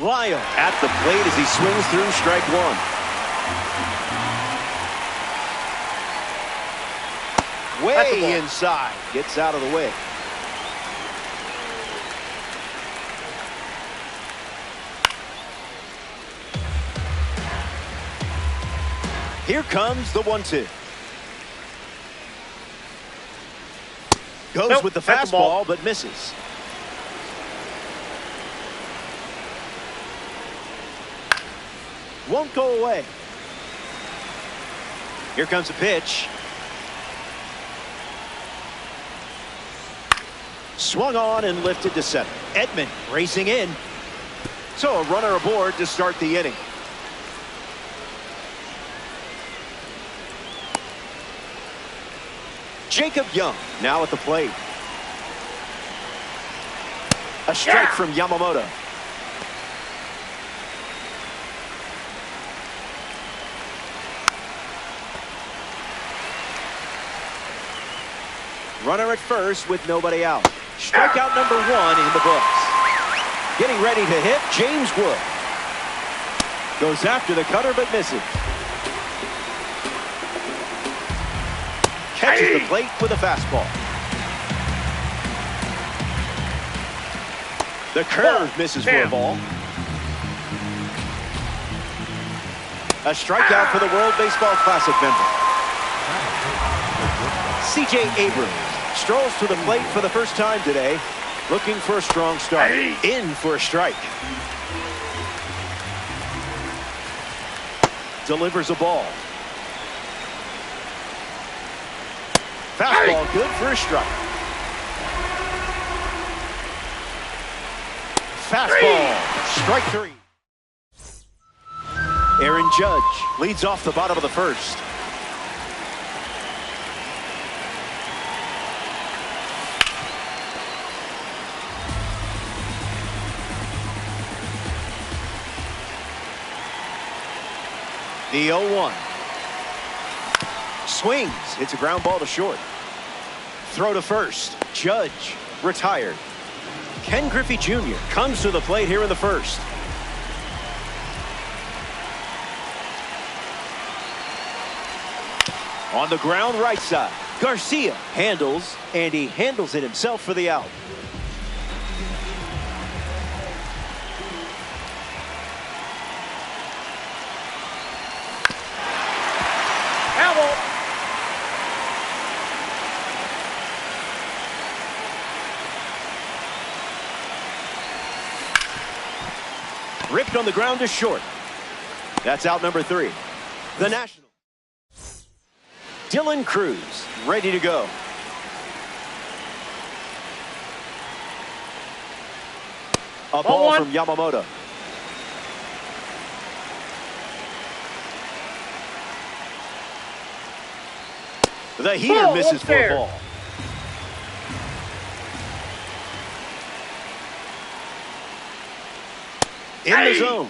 Lyle at the plate as he swings through strike one. Way inside. Gets out of the way. Here comes the 1-2. Goes with the fastball, but misses. Won't go away. Here comes a pitch. Swung on and lifted to center. Edman racing in. So a runner aboard to start the inning. Jacob Young now at the plate. A strike from Yamamoto. Runner at first with nobody out. Strikeout number 1 in the books. Getting ready to hit, James Wood. Goes after the cutter but misses. Catches the plate with a fastball. The curve misses for a ball. A strikeout for the World Baseball Classic member. C.J. Abrams strolls to the plate for the first time today, looking for a strong start. In for a strike. Delivers a ball. Fastball good for a strike. Fastball, strike 3. Aaron Judge leads off the bottom of the first. The 0-1. Swings. It's a ground ball to short. Throw to first. Judge retired. Ken Griffey Jr. comes to the plate here in the first. On the ground right side. Garcia handles, and he handles it himself for the out. Ripped on the ground to short. That's out number 3. The Nationals. Dylan Cruz ready to go. A ball from Yamamoto. The heater misses for a ball. In the zone.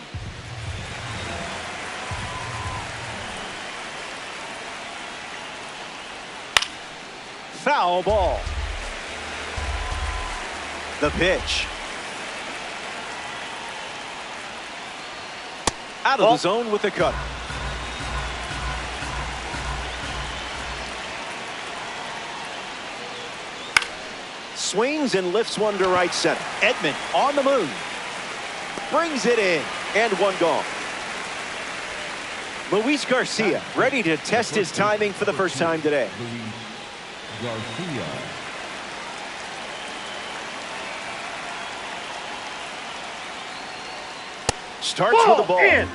Foul ball. The pitch. Out of the zone with the cut. Swings and lifts one to right center. Edman on the move. Brings it in, and one gone. Luis Garcia ready to test his timing for the first time today. Garcia. Starts with the ball. In.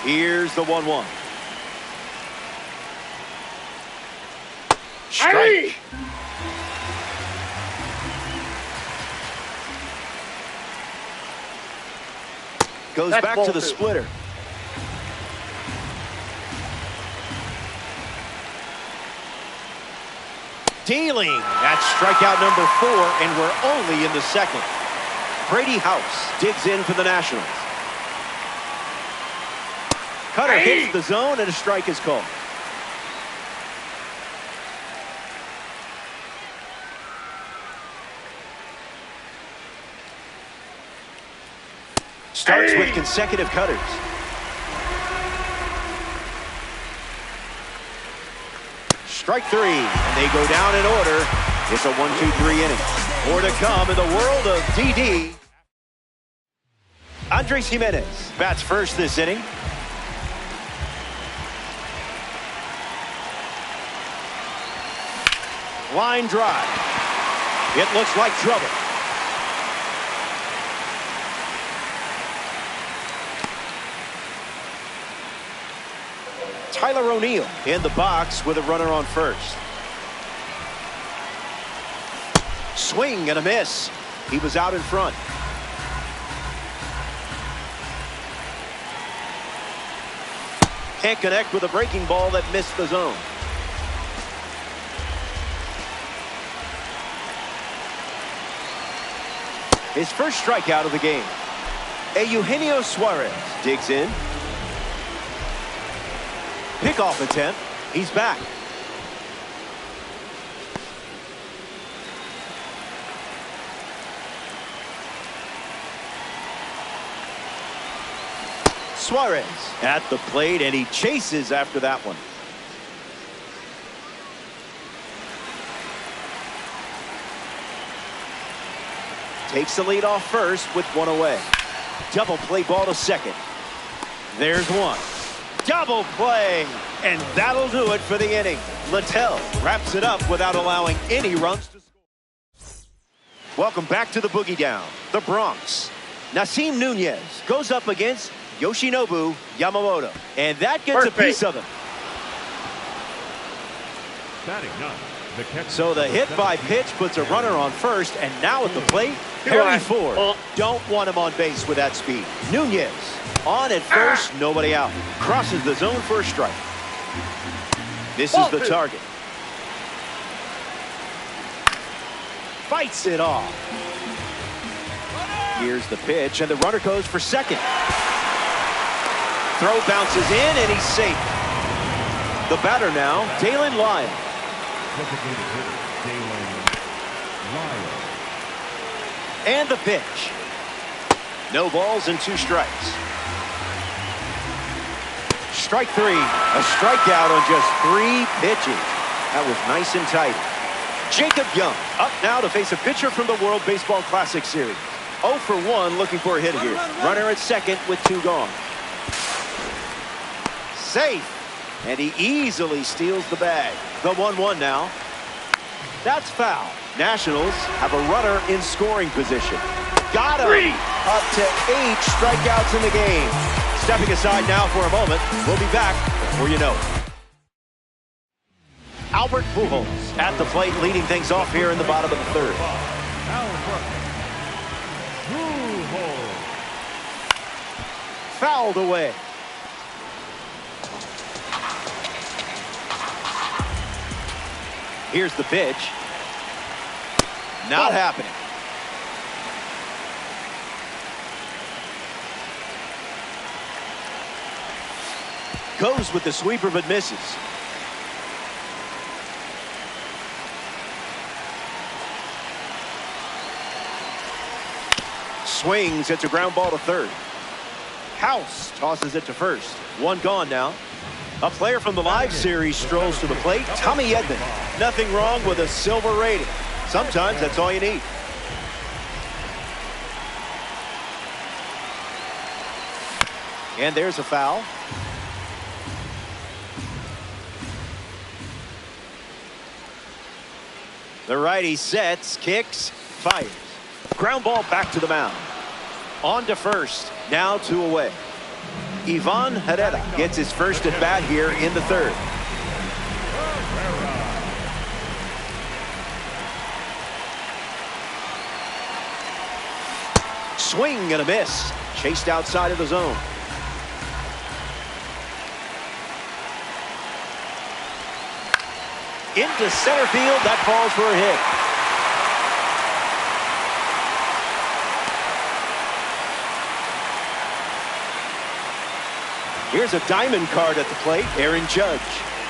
Here's the 1-1. Strike. Goes back to the splitter. Dealing. That's strikeout number 4, and we're only in the second. Brady House digs in for the Nationals. Cutter hits the zone, and a strike is called. starts with consecutive cutters. Strike three, and they go down in order. It's a 1-2-3 inning. More to come in the world of DD. Andres Gimenez bats first this inning. Line drive. It looks like trouble. Tyler O'Neill in the box with a runner on first. Swing and a miss. He was out in front. Can't connect with a breaking ball that missed the zone. His first strikeout of the game. Eugenio Suarez digs in. Pickoff attempt. He's back. Suarez at the plate, and he chases after that one. Takes the lead off first with one away. Double play ball to second. There's one. Double play, and that'll do it for the inning. Littell wraps it up without allowing any runs to score. Welcome back to the Boogie Down, the Bronx. Nasim Nunez goes up against Yoshinobu Yamamoto, and that gets a piece of him. Batting ninth, the catcher. So the hit by pitch puts a runner on first, and now at the plate, Harry Ford. Don't want him on base with that speed. Nunez on at first, nobody out. Crosses the zone for a strike. This is the target. Fights it off. Here's the pitch, and the runner goes for second. Throw bounces in, and he's safe. The batter now, Dalen Lyle. Designated hitter, Dalen Lyle. And the pitch. No balls and 2 strikes. Strike three. A strikeout on just 3 pitches. That was nice and tight. Jacob Young up now to face a pitcher from the World Baseball Classic Series. 0 for 1 looking for a hit here. Runner at second with 2 gone. Safe. And he easily steals the bag. The 1-1 now. That's foul. Nationals have a runner in scoring position. Got him. Up to 8 strikeouts in the game. Stepping aside now for a moment. We'll be back before you know it. Albert Pujols at the plate, leading things off here in the bottom of the 3rd. Albert Pujols. Fouled away. Here's the pitch. Not happening. Goes with the sweeper but misses. Swings. It's a ground ball to third. House tosses it to first. 1 gone now. A player from the live series strolls to the plate. Tommy Edman. Nothing wrong with a silver rating. Sometimes that's all you need. And there's a foul. The righty sets, kicks, fires. Ground ball back to the mound. On to first. Now 2 away. Ivan Herrera gets his first at bat here in the 3rd. Swing and a miss. Chased outside of the zone. Into center field. That falls for a hit. Here's a diamond card at the plate. Aaron Judge.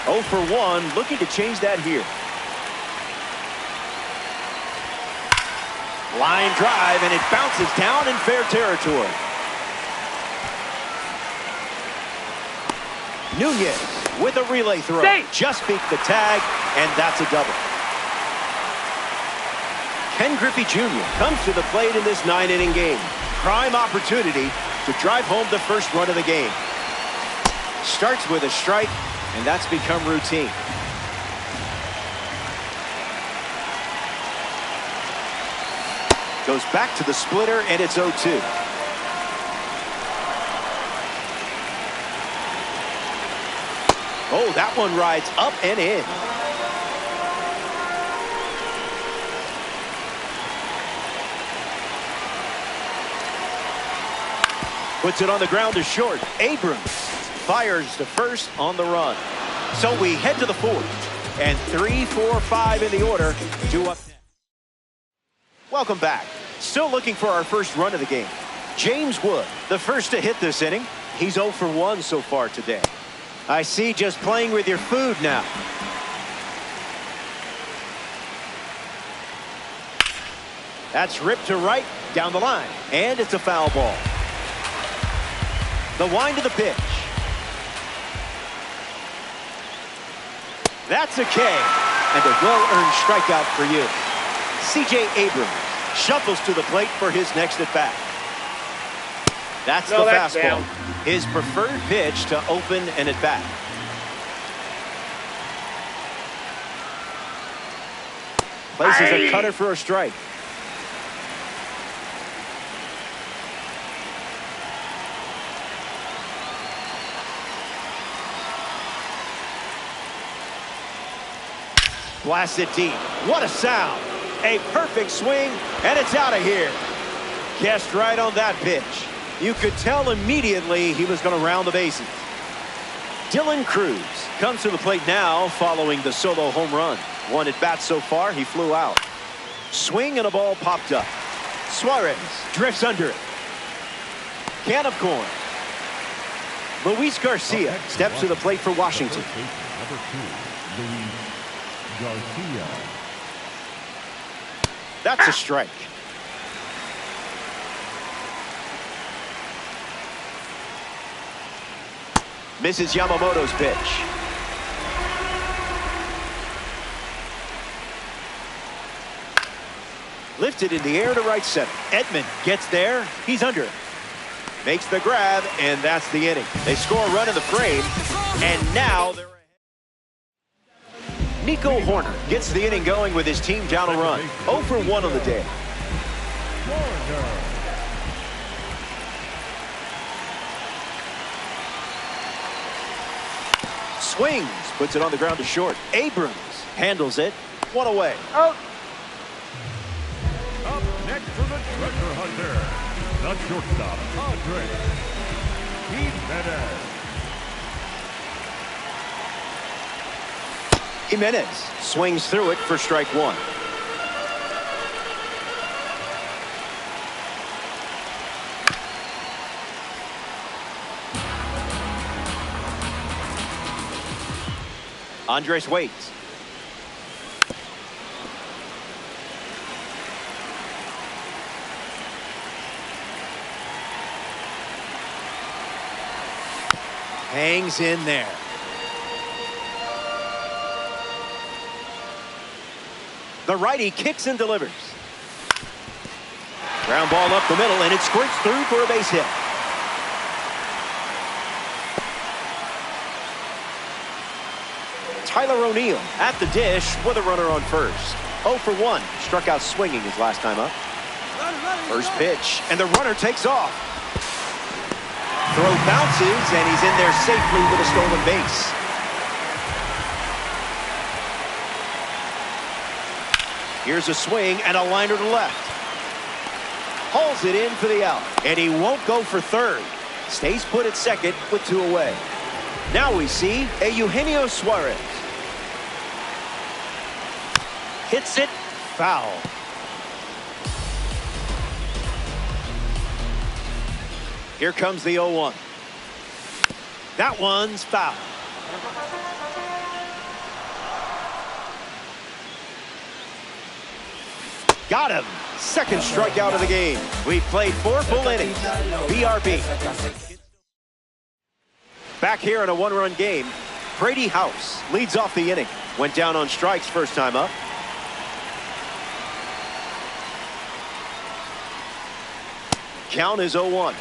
0 for 1. Looking to change that here. Line drive, and it bounces down in fair territory. Nunez with a relay throw. Just beat the tag, and that's a double. Ken Griffey Jr. comes to the plate in this 9-inning game. Prime opportunity to drive home the first run of the game. Starts with a strike, and that's become routine. Goes back to the splitter, and it's 0-2. Oh, that one rides up and in. Puts it on the ground to short. Abrams fires to first on the run. So we head to the fourth. And 3, 4, 5 in the order. 2 up next. Welcome back. Still looking for our first run of the game. James Wood, the first to hit this inning. He's 0 for 1 so far today. I see just playing with your food now. That's ripped to right, down the line. And it's a foul ball. The wind to the pitch. That's a K. And a well-earned strikeout for you. C.J. Abrams shuffles to the plate for his next at-bat. That's the fastball. Down. His preferred pitch to open an at-bat. Places a cutter for a strike. Blasted deep. What a sound. A perfect swing, and it's out of here. Guessed right on that pitch. You could tell immediately he was going to round the bases. Dylan Cruz comes to the plate now following the solo home run. 1 at bat so far, he flew out. Swing and a ball popped up. Suarez drifts under it. Can of corn. Luis Garcia steps to the plate for Washington. Number 2, Luis Garcia. That's a strike. Misses Yamamoto's pitch. Lifted in the air to right center. Edman gets there. He's under it. Makes the grab, and that's the inning. They score a run in the frame, and now they're ahead. Nico Horner gets the inning going with his team down a run. 0 for 1 on the day. Swings, puts it on the ground to short. Abrams handles it. 1 away. Oh. Up next for the treasure hunter, the shortstop, Andres Jimenez. Jimenez swings through it for strike 1. Andres waits. Hangs in there. The righty kicks and delivers. Ground ball up the middle, and it squirts through for a base hit. Tyler O'Neill at the dish with a runner on first. 0 for 1. Struck out swinging his last time up. First pitch, and the runner takes off. Throw bounces, and he's in there safely with a stolen base. Here's a swing and a liner to left. Hauls it in for the out, and he won't go for third. Stays put at second with 2 away. Now we see a Eugenio Suarez. Hits it foul. Here comes the 0-1. That one's foul. Got him. Second strikeout of the game. We've played 4 full innings. BRB. Back here in a one-run game, Brady House leads off the inning. Went down on strikes first time up. Count is 0-1.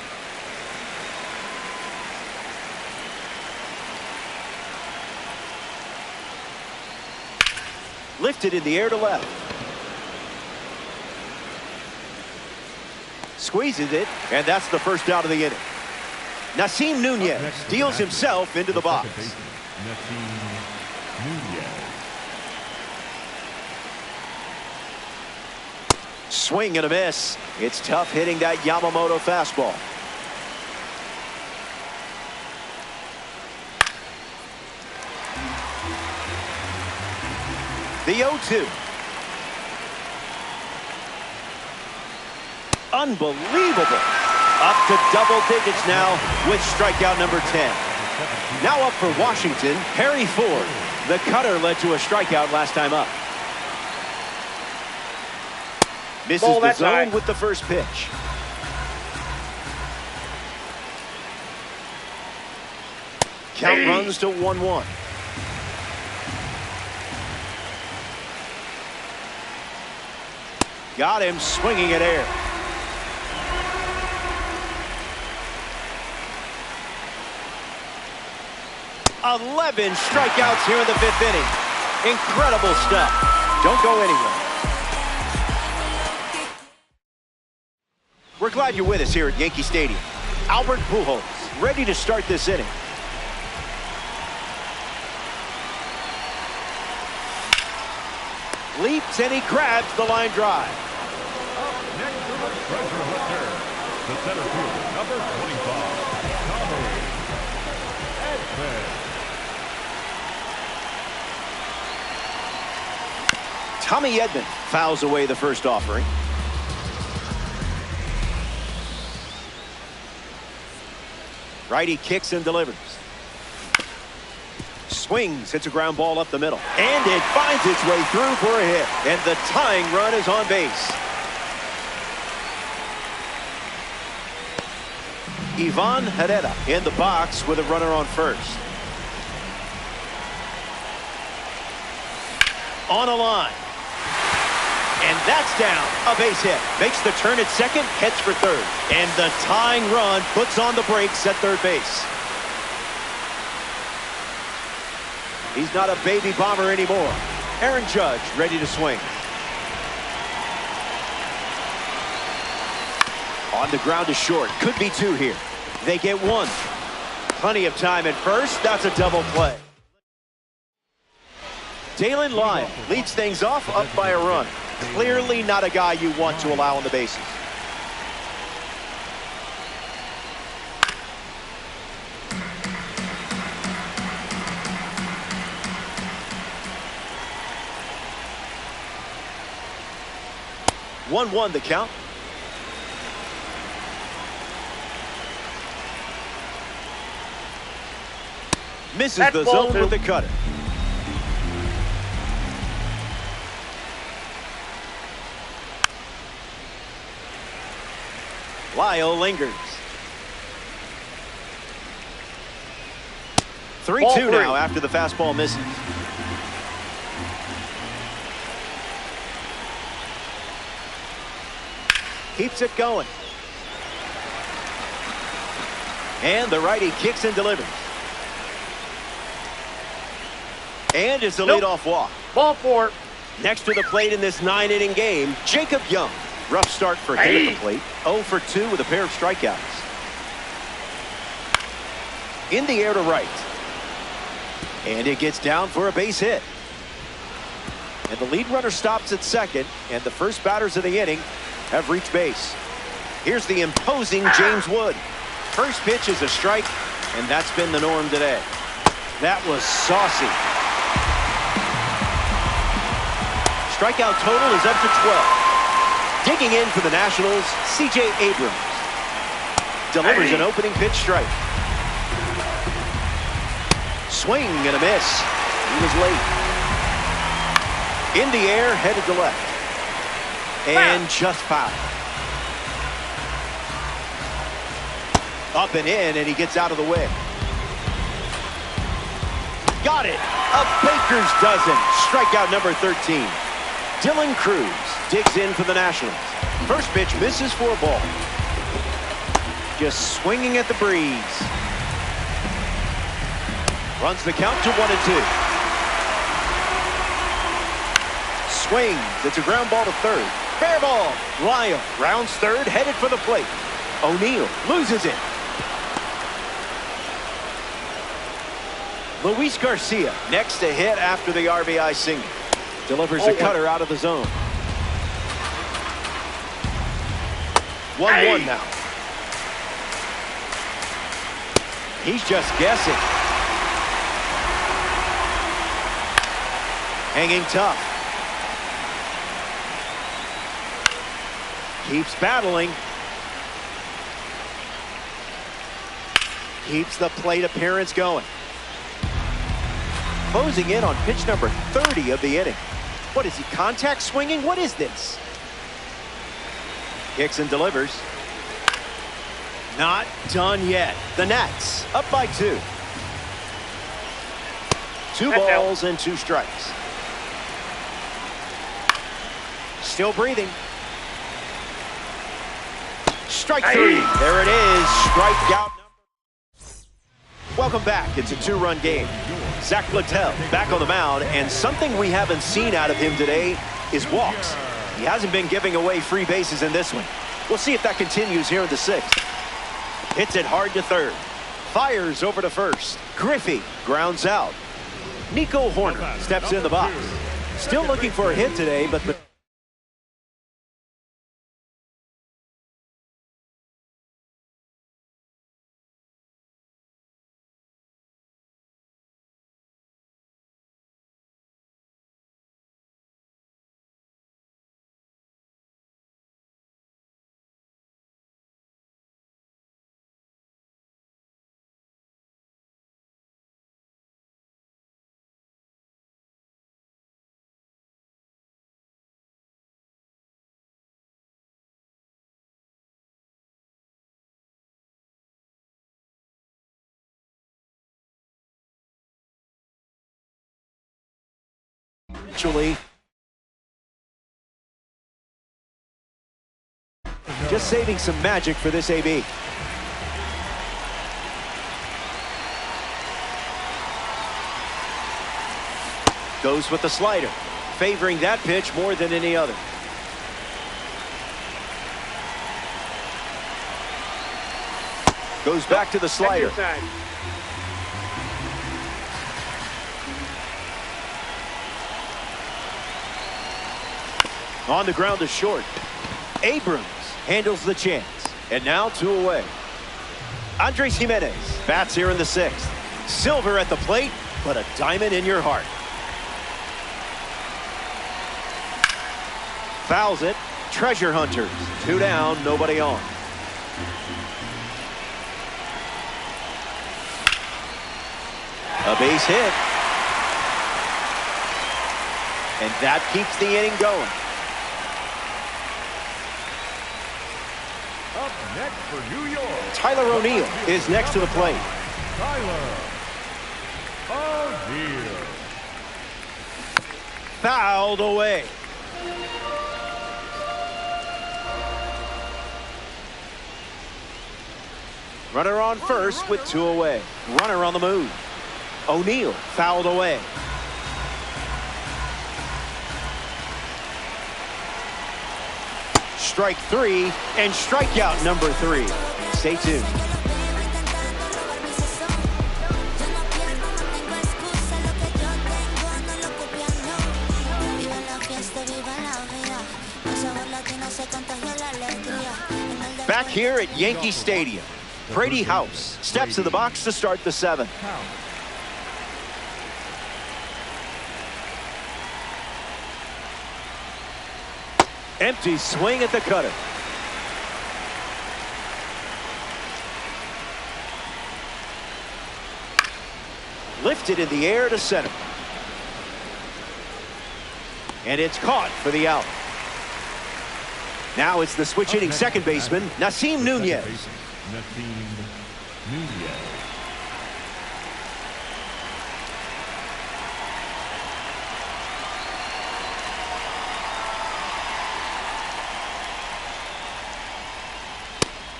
Lifted in the air to left. Squeezes it, and that's the first out of the inning. Nasim Nunez deals himself into the box. Swing and a miss. It's tough hitting that Yamamoto fastball. The 0-2. Unbelievable. Up to double digits now with strikeout number 10. Now up for Washington, Harry Ford. The cutter led to a strikeout last time up. Misses the zone with the first pitch. Count runs to 1-1. Got him swinging at air. "11 strikeouts here in the 5th inning. Incredible stuff. Don't go anywhere. We're glad you're with us here at Yankee Stadium. Albert Pujols ready to start this inning. Leaps and he grabs the line drive. Next to the treasure hunter, the center fielder, number 25, Tommy Edman fouls away the first offering. Righty kicks and delivers. Swings, hits a ground ball up the middle. And it finds its way through for a hit. And the tying run is on base. Ivan Herrera in the box with a runner on first. On a line. And that's down. A base hit. Makes the turn at second, heads for third. And the tying run puts on the brakes at third base. He's not a baby bomber anymore. Aaron Judge ready to swing. On the ground to short. Could be two here. They get one. Plenty of time at first. That's a double play. Dalen Lyon leads things off up by a run. Clearly not a guy you want to allow on the bases. One the count. Misses the zone with the cutter. Lyle lingers. 3-2 now after the fastball misses. Keeps it going. And the righty kicks and delivers. And it's a leadoff walk. Ball four. Next to the plate in this 9-inning game, Jacob Young. Rough start for him at the plate. 0 for 2 with a pair of strikeouts. In the air to right. And it gets down for a base hit. And the lead runner stops at second. And the first batters of the inning have reached base. Here's the imposing James Wood. First pitch is a strike. And that's been the norm today. That was saucy. Strikeout total is up to 12. Digging in for the Nationals, C.J. Abrams. Delivers an opening pitch strike. Swing and a miss. He was late. In the air, headed to left. And just foul. Up and in, and he gets out of the way. Got it. A baker's dozen. Strikeout number 13. Dylan Cruz digs in for the Nationals. First pitch misses for a ball. Just swinging at the breeze. Runs the count to 1-2. Swings. It's a ground ball to third. Fair ball. Lyle rounds third, headed for the plate. O'Neill loses it. Luis Garcia next to hit after the RBI single. Delivers a cutter out of the zone. 1-1 now. He's just guessing. Hanging tough. Keeps battling. Keeps the plate appearance going. Closing in on pitch number 30 of the inning. What is he, contact swinging? What is this? Kicks and delivers. Not done yet. The Nats up by 2. 2 balls and 2 strikes. Still breathing. Strike 3. There it is. Strikeout. Welcome back. It's a 2-run game. Zach Littell back on the mound, and something we haven't seen out of him today is walks. He hasn't been giving away free bases in this one. We'll see if that continues here in the 6th. Hits it hard to third. Fires over to first. Griffey grounds out. Nico Horner steps in the box. Still looking for a hit today, but the actually just saving some magic for this AB. Goes with the slider, favoring that pitch more than any other. Goes back to the slider. On the ground to short. Abrams handles the chance. And now 2 away. Andres Jimenez bats here in the 6th. Silver at the plate, but a diamond in your heart. Fouls it. Treasure hunters. 2 down, nobody on. A base hit. And that keeps the inning going. Up next for New York, Tyler O'Neill is next to the plate. Tyler O'Neill. Fouled away. Runner on first with 2 away. Runner on the move. O'Neill fouled away. Strike 3 and strikeout number 3. Stay tuned. Back here at Yankee Stadium, Brady House steps in the box to start the 7th. Empty swing at the cutter. Lifted in the air to center. And it's caught for the out. Now it's the switch hitting second baseman, Nasim Nunez.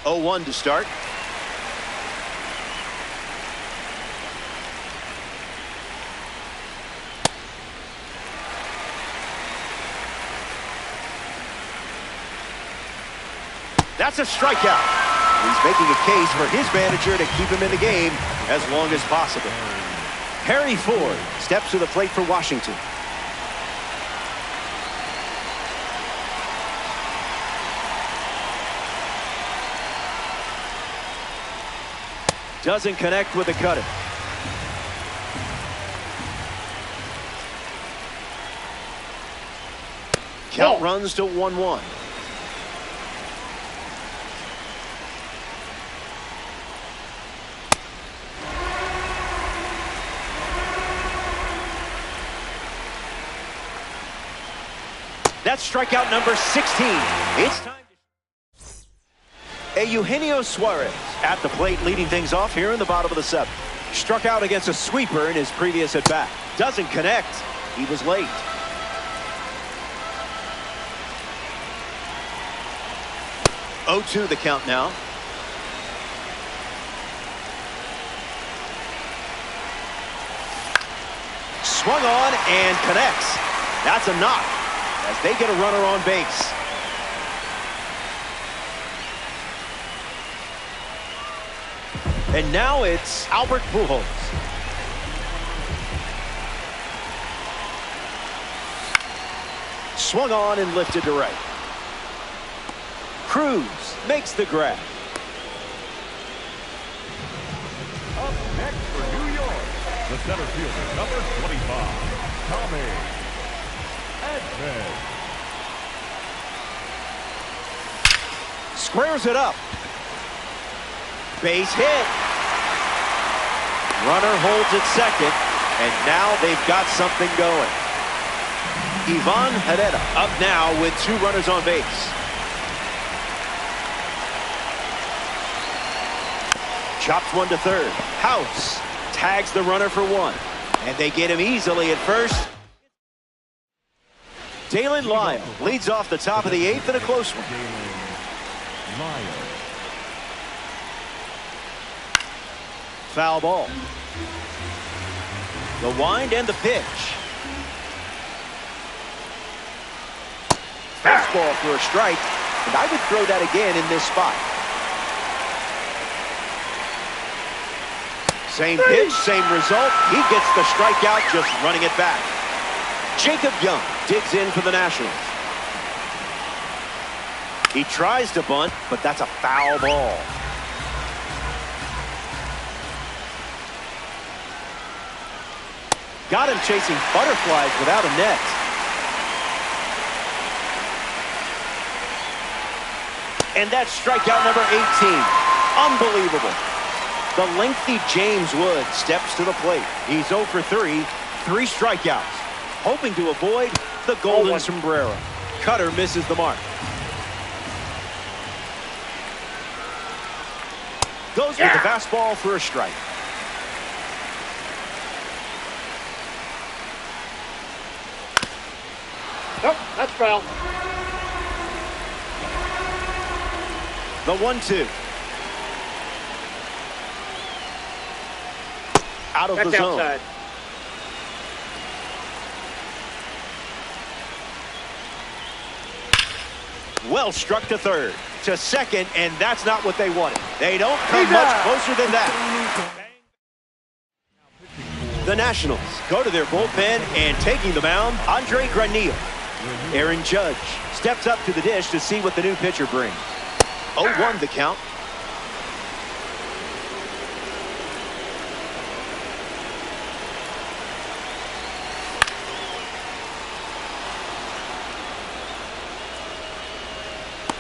0-1 to start. That's a strikeout. He's making a case for his manager to keep him in the game as long as possible. Harry Ford steps to the plate for Washington. Doesn't connect with the cutter. Count runs to 1-1. That's strikeout number 16. It's time to... Eugenio Suarez at the plate, leading things off here in the bottom of the seventh. Struck out against a sweeper in his previous at-bat. Doesn't connect. He was late. Oh, 2 the count now. Swung on and connects. That's a knock as they get a runner on base. And now it's Albert Pujols. Swung on and lifted to right. Cruz makes the grab. Up next for New York, the center fielder, number 25, K.o.b.e. Squares it up. Base hit. Runner holds at second, and now they've got something going. Ivan Herrera up now with 2 runners on base. Chops one to third. House tags the runner for 1, and they get him easily at first. Dalen Lyle leads off the top of the 8th in a close one. Foul ball. The wind and the pitch. Fastball for a strike, and I would throw that again in this spot. Same pitch, same result. He gets the strikeout just running it back. Jacob Young digs in for the Nationals. He tries to bunt, but that's a foul ball. Got him chasing butterflies without a net. And that's strikeout number 18. Unbelievable. The lengthy James Wood steps to the plate. He's 0 for 3, 3 strikeouts. Hoping to avoid the golden sombrero. Cutter misses the mark. Goes with the fastball for a strike. Nope, that's foul. The 1-2. Out of the zone. Outside. Well struck to third. To second, and that's not what they wanted. They don't come much closer than that. The Nationals go to their bullpen, and taking the mound, Andre Granillo. Aaron Judge steps up to the dish to see what the new pitcher brings. 0-1 the count.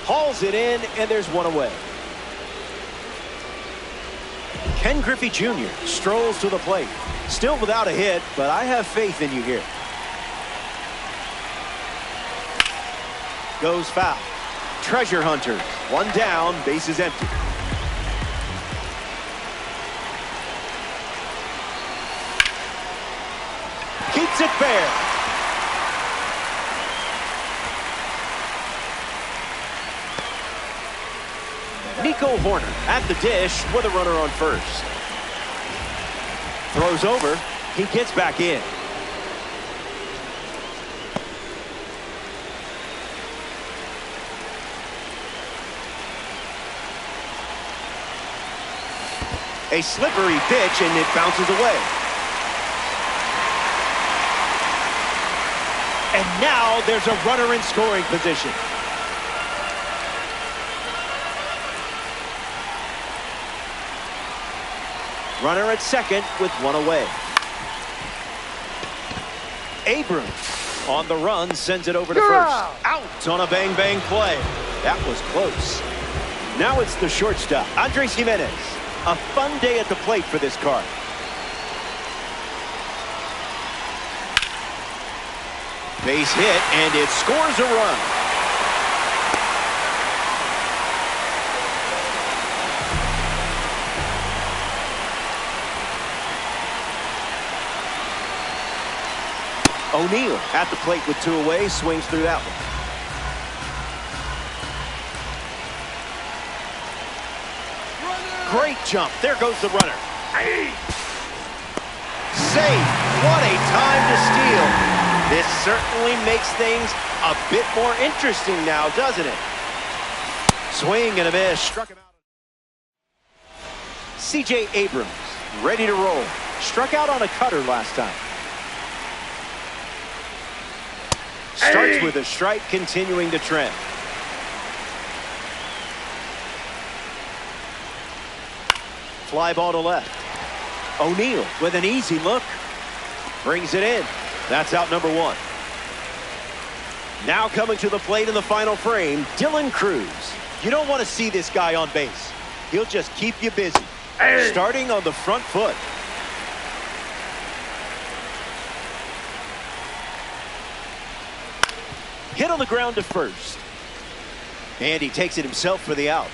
Hauls it in, and there's 1 away. Ken Griffey Jr. strolls to the plate. Still without a hit, but I have faith in you here. Goes foul. Treasure Hunters. 1 down, base is empty. Keeps it fair. Nico Horner at the dish with a runner on first. Throws over. He gets back in. A slippery pitch, and it bounces away. And now there's a runner in scoring position. Runner at second with one away. Abrams on the run sends it over to first. Out on a bang-bang play. That was close. Now it's the shortstop, Andres Jimenez. A fun day at the plate for this card. Base hit, and it scores a run. O'Neill at the plate with two away, swings through that one. Great jump. There goes the runner. Safe. What a time to steal. This certainly makes things a bit more interesting now, doesn't it? Swing and a miss. Struck him out. C.J. Abrams ready to roll. Struck out on a cutter last time. Starts with a strike, continuing the trend. Fly ball to left. O'Neill with an easy look. Brings it in. That's out number one. Now coming to the plate in the final frame, Dylan Cruz. You don't want to see this guy on base. He'll just keep you busy. Starting on the front foot. Hit on the ground to first. And he takes it himself for the out.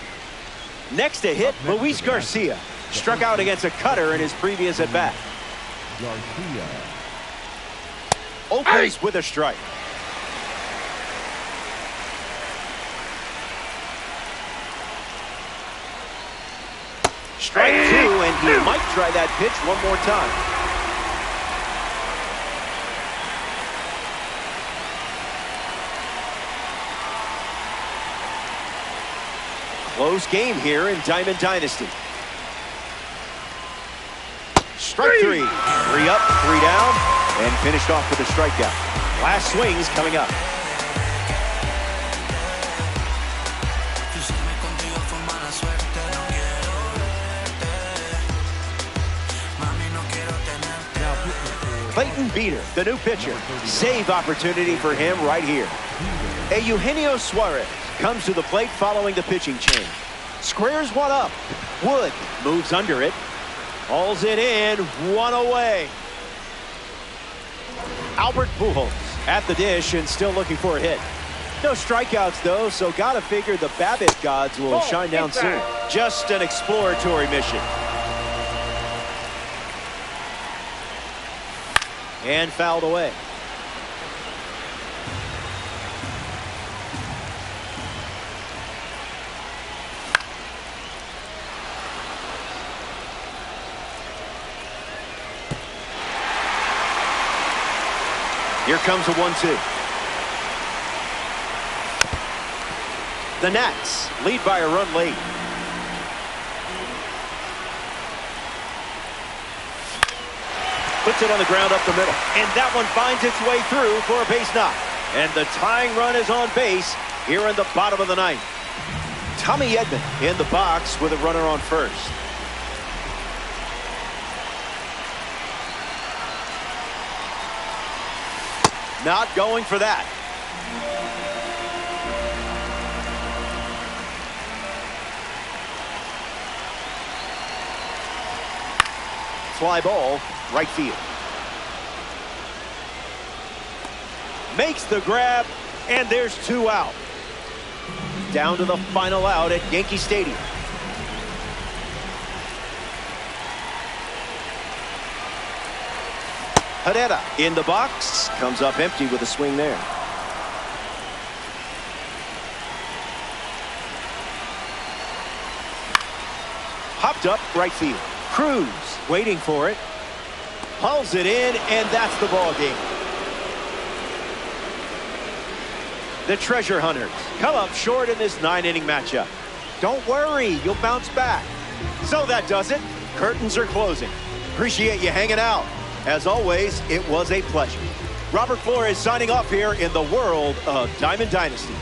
Next to hit, Luis Garcia. Struck out against a cutter in his previous at-bat. Garcia. Opens with a strike. Strike two, and he might try that pitch one more time. Close game here in Diamond Dynasty. Strike three. 3 up, 3 down, and finished off with a strikeout. Last swings coming up. Clayton Beater, the new pitcher. Save opportunity for him right here. Eugenio Suarez comes to the plate following the pitching change. Squares one up. Wood moves under it. Hauls it in, one away. Albert Pujols at the dish and still looking for a hit. No strikeouts, though, so gotta figure the BABIP gods will shine down soon. Just an exploratory mission. And fouled away. Here comes a 1-2. The Nats lead by a run late. Puts it on the ground up the middle. And that one finds its way through for a base knock. And the tying run is on base here in the bottom of the ninth. Tommy Edman in the box with a runner on first. Not going for that. Fly ball, right field. Makes the grab, and there's 2 out. Down to the final out at Yankee Stadium. Herrera in the box, comes up empty with a swing there. popped up right field. Cruz waiting for it. Hauls it in, and that's the ball game. The Treasure Hunters come up short in this 9-inning matchup. Don't worry, you'll bounce back. So that does it. Curtains are closing. Appreciate you hanging out. As always, it was a pleasure. Robert Flores signing off here in the world of Diamond Dynasty.